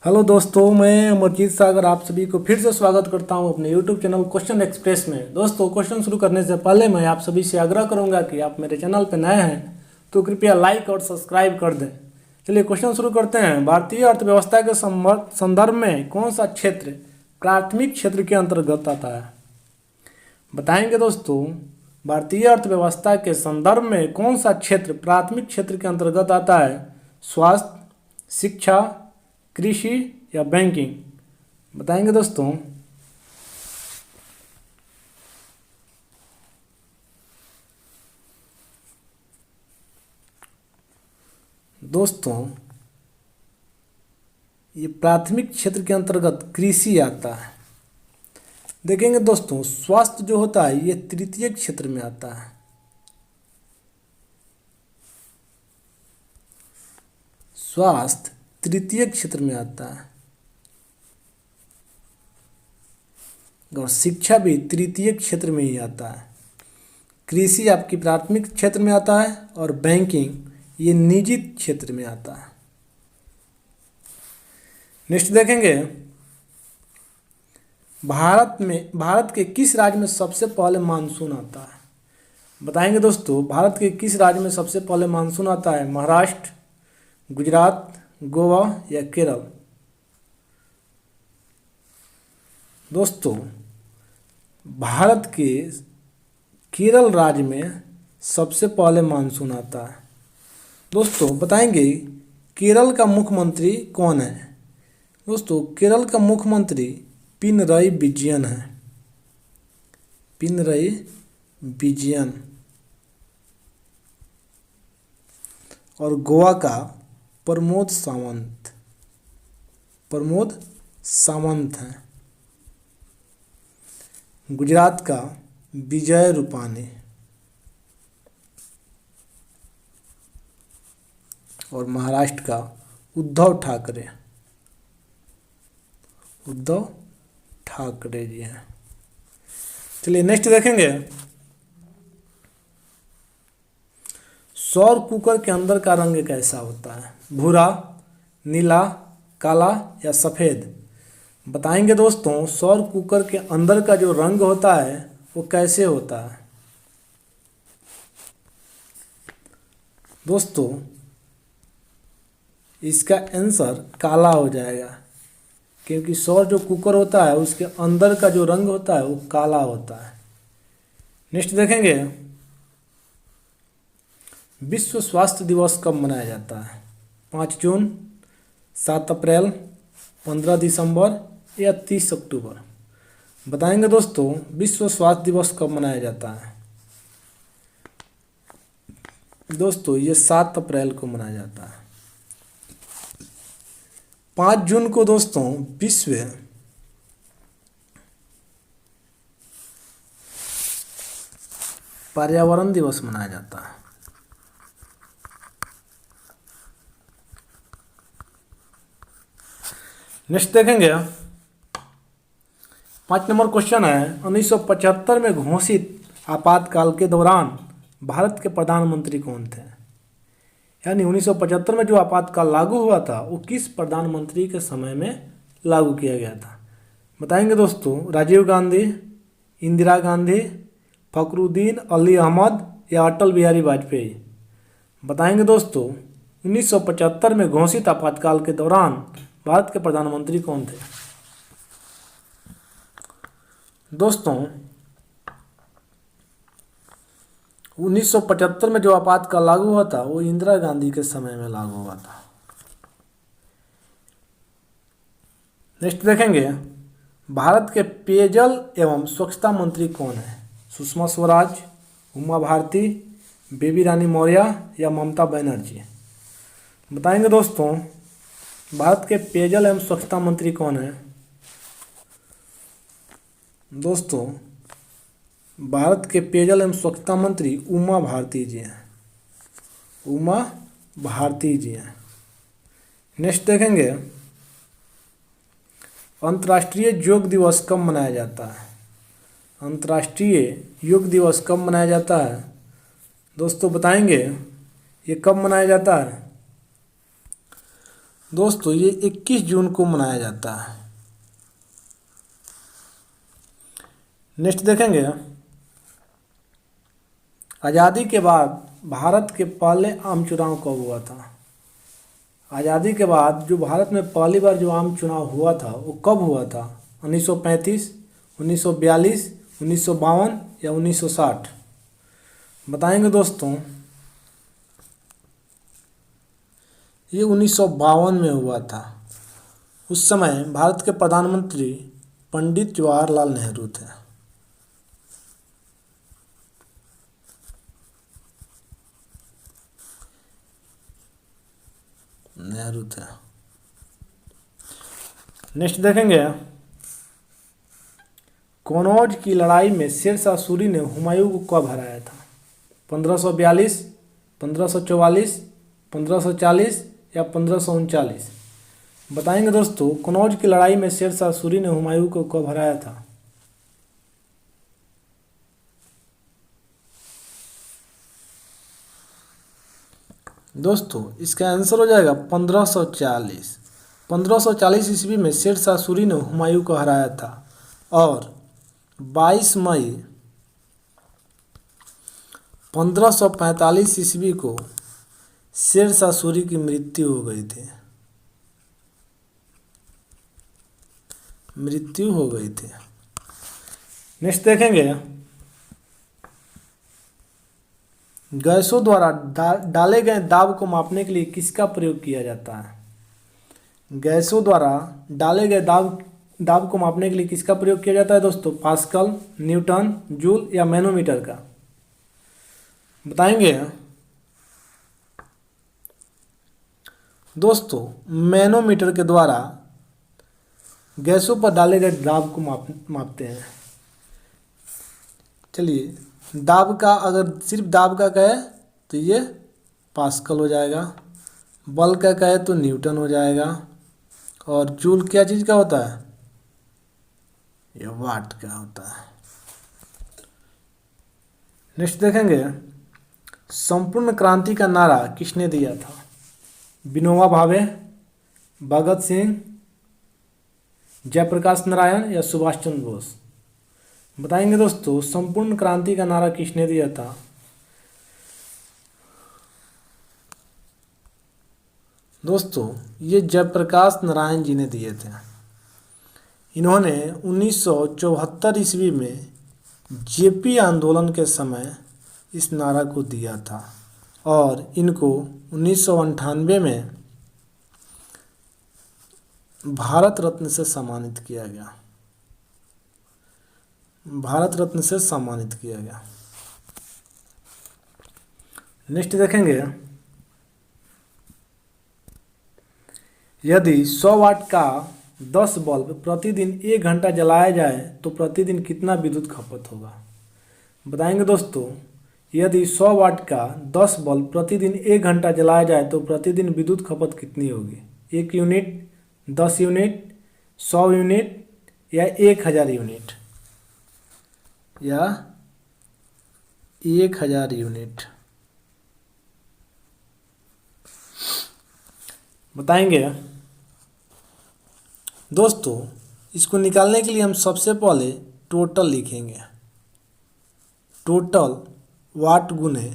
Hello दोस्तों, मैं अमरजीत सागर आप सभी को फिर से स्वागत करता हूं अपने यूट्यूब चैनल क्वेश्चन एक्सप्रेस में। दोस्तों, क्वेश्चन शुरू करने से पहले मैं आप सभी से आग्रह करूंगा कि आप मेरे चैनल पर नए हैं तो कृपया लाइक और सब्सक्राइब कर दें। चलिए क्वेश्चन शुरू करते हैं। भारतीय अर्थव्यवस्था के संदर्भ में कौन सा क्षेत्र प्राथमिक क्षेत्र के अंतर्गत आता है? बताएंगे दोस्तों। भारतीय अर्थव्यवस्था के संदर्भ में कौन सा क्षेत्र प्राथमिक क्षेत्र के अंतर्गत आता है? स्वास्थ्य, शिक्षा, कृषि या बैंकिंग? बताएंगे दोस्तों। दोस्तों, ये प्राथमिक क्षेत्र के अंतर्गत कृषि आता है। देखेंगे दोस्तों, स्वास्थ्य जो होता है ये तृतीय क्षेत्र में आता है। स्वास्थ्य तृतीय क्षेत्र में आता है और शिक्षा भी तृतीय क्षेत्र में ही आता है। कृषि आपकी प्राथमिक क्षेत्र में आता है और बैंकिंग ये निजी क्षेत्र में आता है। नेक्स्ट देखेंगे, भारत के किस राज्य में सबसे पहले मानसून आता है? बताएंगे दोस्तों। भारत के किस राज्य में सबसे पहले मानसून आता है? महाराष्ट्र, गुजरात, गोवा या केरल? दोस्तों, भारत के केरल राज्य में सबसे पहले मानसून आता है। दोस्तों बताएंगे केरल का मुख्यमंत्री कौन है? दोस्तों, केरल का मुख्यमंत्री पिनरई विजयन है। पिनरई विजयन। और गोवा का प्रमोद सावंत हैं। गुजरात का विजय रूपानी और महाराष्ट्र का उद्धव ठाकरे जी हैं। चलिए नेक्स्ट देखेंगे। सौर कुकर के अंदर का रंग कैसा होता है? भूरा, नीला, काला या सफ़ेद? बताएंगे दोस्तों। सौर कुकर के अंदर का जो रंग होता है वो कैसे होता है? दोस्तों, इसका आंसर काला हो जाएगा, क्योंकि सौर जो कुकर होता है उसके अंदर का जो रंग होता है वो काला होता है। नेक्स्ट देखेंगे, विश्व स्वास्थ्य दिवस कब मनाया जाता है? 5 जून, 7 अप्रैल, 15 दिसंबर या 30 अक्टूबर? बताएंगे दोस्तों। विश्व स्वास्थ्य दिवस कब मनाया जाता है? दोस्तों, ये 7 अप्रैल को मनाया जाता है। 5 जून को दोस्तों विश्व पर्यावरण दिवस मनाया जाता है। नेक्स्ट देखेंगे। 5 नंबर क्वेश्चन है, 1975 में घोषित आपातकाल के दौरान भारत के प्रधानमंत्री कौन थे? यानी 1975 में जो आपातकाल लागू हुआ था वो किस प्रधानमंत्री के समय में लागू किया गया था? बताएंगे दोस्तों। राजीव गांधी, इंदिरा गांधी, फखरुद्दीन अली अहमद या अटल बिहारी वाजपेयी? बताएंगे दोस्तों। 1975 में घोषित आपातकाल के दौरान भारत के प्रधानमंत्री कौन थे? दोस्तों, 1975 में जो आपातकाल लागू हुआ था वो इंदिरा गांधी के समय में लागू हुआ था। नेक्स्ट देखेंगे, भारत के पेयजल एवं स्वच्छता मंत्री कौन है? सुषमा स्वराज, उमा भारती, बेबी रानी मौर्य या ममता बनर्जी? बताएंगे दोस्तों। भारत के पेयजल एवं स्वच्छता मंत्री कौन है? दोस्तों, भारत के पेयजल एवं स्वच्छता मंत्री उमा भारती जी हैं। उमा भारती जी हैं। नेक्स्ट देखेंगे, अंतर्राष्ट्रीय योग दिवस कब मनाया जाता है? अंतर्राष्ट्रीय योग दिवस कब मनाया जाता है? दोस्तों बताएंगे ये कब मनाया जाता है? दोस्तों ये 21 जून को मनाया जाता है। नेक्स्ट देखेंगे, आज़ादी के बाद भारत के पहले आम चुनाव कब हुआ था? आज़ादी के बाद जो भारत में पहली बार जो आम चुनाव हुआ था वो कब हुआ था? 1935, 1942, 1952 या 1960? बताएंगे दोस्तों। ये 1952 में हुआ था। उस समय भारत के प्रधानमंत्री पंडित जवाहरलाल नेहरू थे। नेक्स्ट देखेंगे, कनौज की लड़ाई में शेरशाह सूरी ने हुमायूं को कब हराया था? 1542, 1544, 1540 या 1539? बताएंगे दोस्तों, कनौज की लड़ाई में शेरशाह सूरी ने हुमायूं को कब हराया था? दोस्तों इसका आंसर हो जाएगा 1540। 1540 ईस्वी में शेरशाह सूरी ने हुमायूं को हराया था और 22 मई 1545 ईस्वी को शेरशाह सूरी की मृत्यु हो गई थी। नेक्स्ट देखेंगे, गैसों द्वारा डाले गए दाब को मापने के लिए किसका प्रयोग किया जाता है? गैसों द्वारा डाले गए दाब को मापने के लिए किसका प्रयोग किया जाता है दोस्तों? पास्कल, न्यूटन, जूल या मैनोमीटर का? बताएंगे दोस्तों, मैनोमीटर के द्वारा गैसों पर डाले गए दाब को मापते हैं। चलिए, दाब का अगर सिर्फ दाब का कहे तो ये पास्कल हो जाएगा, बल का कहे तो न्यूटन हो जाएगा, और जूल क्या चीज़ का होता है? ये वाट का होता है। नेक्स्ट देखेंगे, संपूर्ण क्रांति का नारा किसने दिया था? विनोबा भावे, भगत सिंह, जयप्रकाश नारायण या सुभाष चंद्र बोस? बताएंगे दोस्तों, संपूर्ण क्रांति का नारा किसने दिया था? दोस्तों ये जयप्रकाश नारायण जी ने दिए थे। इन्होंने 1974 ईस्वी में जेपी आंदोलन के समय इस नारा को दिया था और इनको 1998 में भारत रत्न से सम्मानित किया गया। नेक्स्ट देखेंगे, यदि 100 वाट का 10 बल्ब प्रतिदिन 1 घंटा जलाया जाए तो प्रतिदिन कितना विद्युत खपत होगा? बताएंगे दोस्तों, यदि 100 वाट का 10 बल्ब प्रतिदिन 1 घंटा जलाया जाए तो प्रतिदिन विद्युत खपत कितनी होगी? 1 यूनिट, 10 यूनिट, 100 यूनिट या 1000 यूनिट? या 1000 यूनिट। बताएंगे दोस्तों, इसको निकालने के लिए हम सबसे पहले टोटल लिखेंगे। टोटल वाट गुने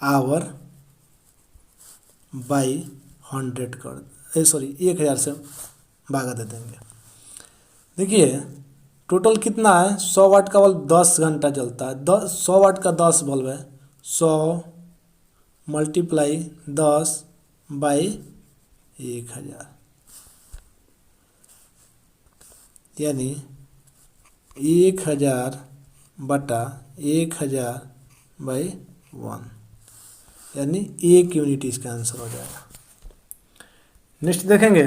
आवर बाई 100 कर 1000 से भागा दे देंगे। देखिए टोटल कितना है? 100 वाट का बल्ब 10 घंटा जलता है। 100 वाट का 10 बल्ब है, 100 मल्टीप्लाई 10 बाई 1000 यानी 1000 बटा 1000 बाई 1 यानी 1 यूनिट इसका आंसर हो जाएगा। नेक्स्ट देखेंगे,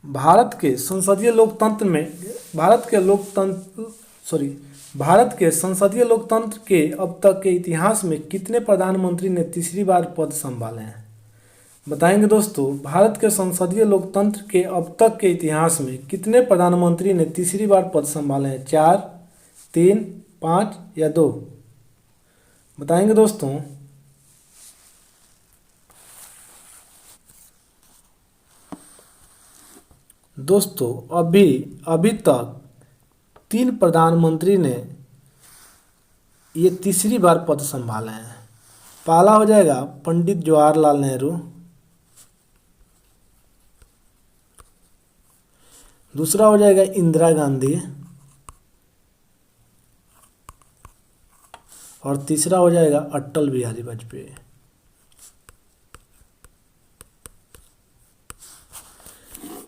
भारत के संसदीय लोकतंत्र के अब तक के इतिहास में कितने प्रधानमंत्री ने तीसरी बार पद संभाले हैं? बताएंगे दोस्तों, भारत के संसदीय लोकतंत्र के अब तक के इतिहास में कितने प्रधानमंत्री ने तीसरी बार पद संभाले हैं? 4, 3, 5 या 2? बताएंगे दोस्तों। दोस्तों अभी अभी तक 3 प्रधानमंत्री ने ये तीसरी बार पद संभाले हैं। पहला हो जाएगा पंडित जवाहरलाल नेहरू, दूसरा हो जाएगा इंदिरा गांधी, और तीसरा हो जाएगा अटल बिहारी वाजपेयी।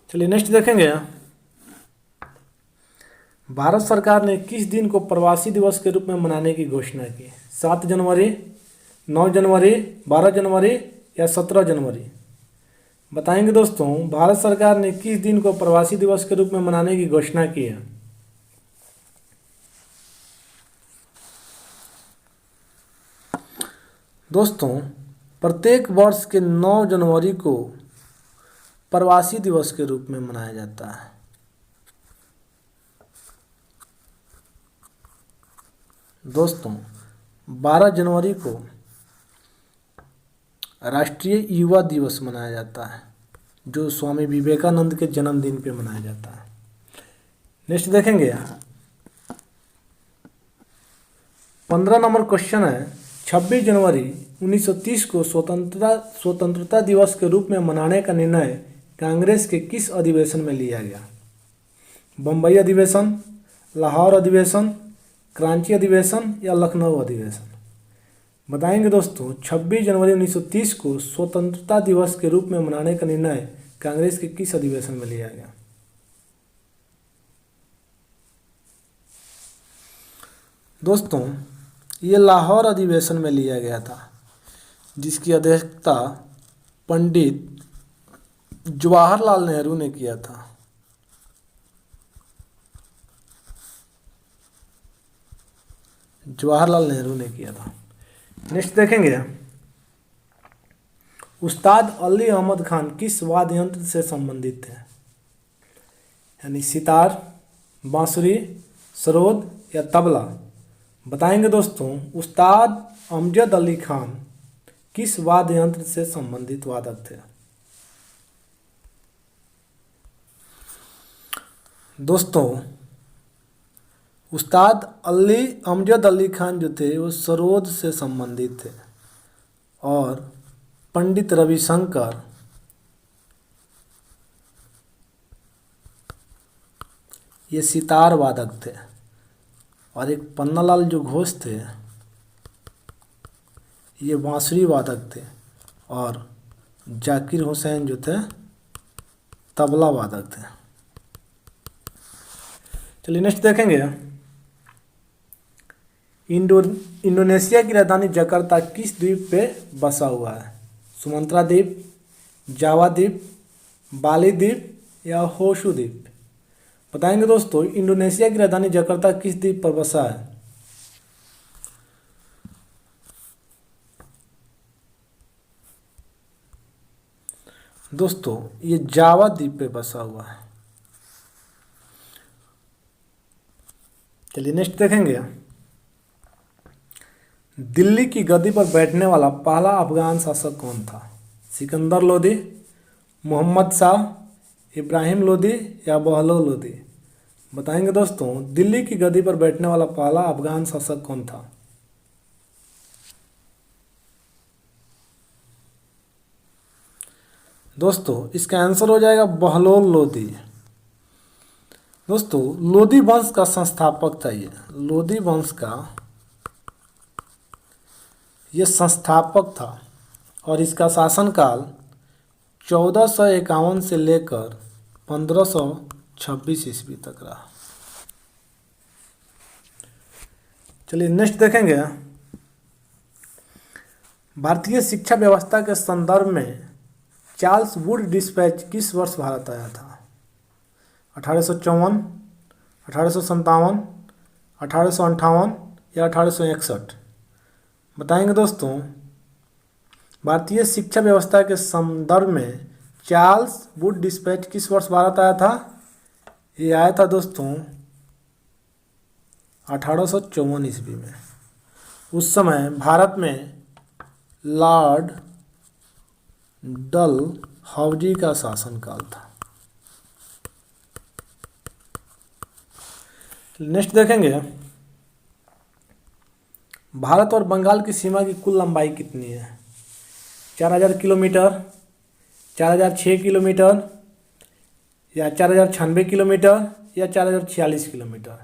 चलिए नेक्स्ट देखेंगे। भारत सरकार ने किस दिन को प्रवासी दिवस के रूप में मनाने की घोषणा की? 7 जनवरी, 9 जनवरी, 12 जनवरी या 17 जनवरी? बताएंगे दोस्तों, भारत सरकार ने किस दिन को प्रवासी दिवस के रूप में मनाने की घोषणा की है? दोस्तों प्रत्येक वर्ष के 9 जनवरी को प्रवासी दिवस के रूप में मनाया जाता है। दोस्तों 12 जनवरी को राष्ट्रीय युवा दिवस मनाया जाता है, जो स्वामी विवेकानंद के जन्मदिन पे मनाया जाता है। नेक्स्ट देखेंगे। 15 नंबर क्वेश्चन है, 26 जनवरी 1930 को स्वतंत्रता दिवस के रूप में मनाने का निर्णय कांग्रेस के किस अधिवेशन में लिया गया? बम्बई अधिवेशन, लाहौर अधिवेशन, कराची अधिवेशन या लखनऊ अधिवेशन? बताएंगे दोस्तों, 26 जनवरी 1930 को स्वतंत्रता दिवस के रूप में मनाने का निर्णय कांग्रेस के किस अधिवेशन में लिया गया? दोस्तों ये लाहौर अधिवेशन में लिया गया था, जिसकी अध्यक्षता पंडित जवाहरलाल नेहरू ने किया था। जवाहरलाल नेहरू ने किया था। नेक्स्ट देखेंगे। उस्ताद अली अहमद खान किस वाद्य यंत्र से संबंधित थे? यानी सितार, बांसुरी, सरोद या तबला? बताएंगे दोस्तों, उस्ताद अमजद अली खान किस वाद्य यंत्र से संबंधित वादक थे? दोस्तों उस्ताद अमजद अली खान जो थे वो सरोद से संबंधित थे, और पंडित रविशंकर ये सितार वादक थे, और एक पन्नालाल जो घोष थे ये बांसुरी वादक थे, और जाकिर हुसैन जो थे तबला वादक थे। चलिए नेक्स्ट देखेंगे। इंडोनेशिया की राजधानी जकार्ता किस द्वीप पे बसा हुआ है? सुमात्रा द्वीप, जावा द्वीप, बाली द्वीप या होशु द्वीप? बताएंगे दोस्तों, इंडोनेशिया की राजधानी जकार्ता किस द्वीप पर बसा है? दोस्तों ये जावा द्वीप पे बसा हुआ है। चलिए नेक्स्ट देखेंगे। दिल्ली की गद्दी पर बैठने वाला पहला अफगान शासक कौन था? सिकंदर लोदी, मोहम्मद शाह, इब्राहिम लोदी या बहलोल लोदी? बताएंगे दोस्तों, दिल्ली की गद्दी पर बैठने वाला पहला अफगान शासक कौन था? दोस्तों इसका आंसर हो जाएगा बहलोल लोदी। दोस्तों लोदी वंश का संस्थापक था ये, लोदी वंश का ये संस्थापक था, और इसका शासनकाल 1451 से लेकर 1526 ईस्वी तक रहा। चलिए नेक्स्ट देखेंगे। भारतीय शिक्षा व्यवस्था के संदर्भ में चार्ल्स वुड डिस्पैच किस वर्ष भारत आया था? 1854, 1857, 1858 या 1861? बताएंगे दोस्तों, भारतीय शिक्षा व्यवस्था के संदर्भ में चार्ल्स वुड डिस्पैच किस वर्ष भारत आया था? ये आया था दोस्तों 1854 ईस्वी में। उस समय भारत में लॉर्ड डलहौजी का शासनकाल था। नेक्स्ट देखेंगे, भारत और बंगाल की सीमा की कुल लंबाई कितनी है? 4000 किलोमीटर, 4006 किलोमीटर, या 4096 किलोमीटर, या 4046 किलोमीटर।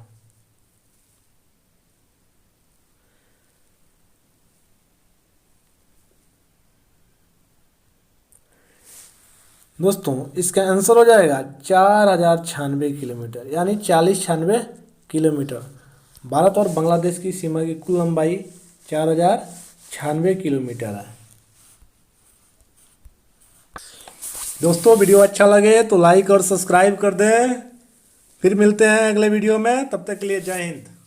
दोस्तों इसका आंसर हो जाएगा 4096 किलोमीटर, यानी 4096 किलोमीटर। भारत और बांग्लादेश की सीमा की कुल लंबाई 4096 किलोमीटर है। दोस्तों वीडियो अच्छा लगे तो लाइक और सब्सक्राइब कर दें। फिर मिलते हैं अगले वीडियो में, तब तक के लिए जय हिंद।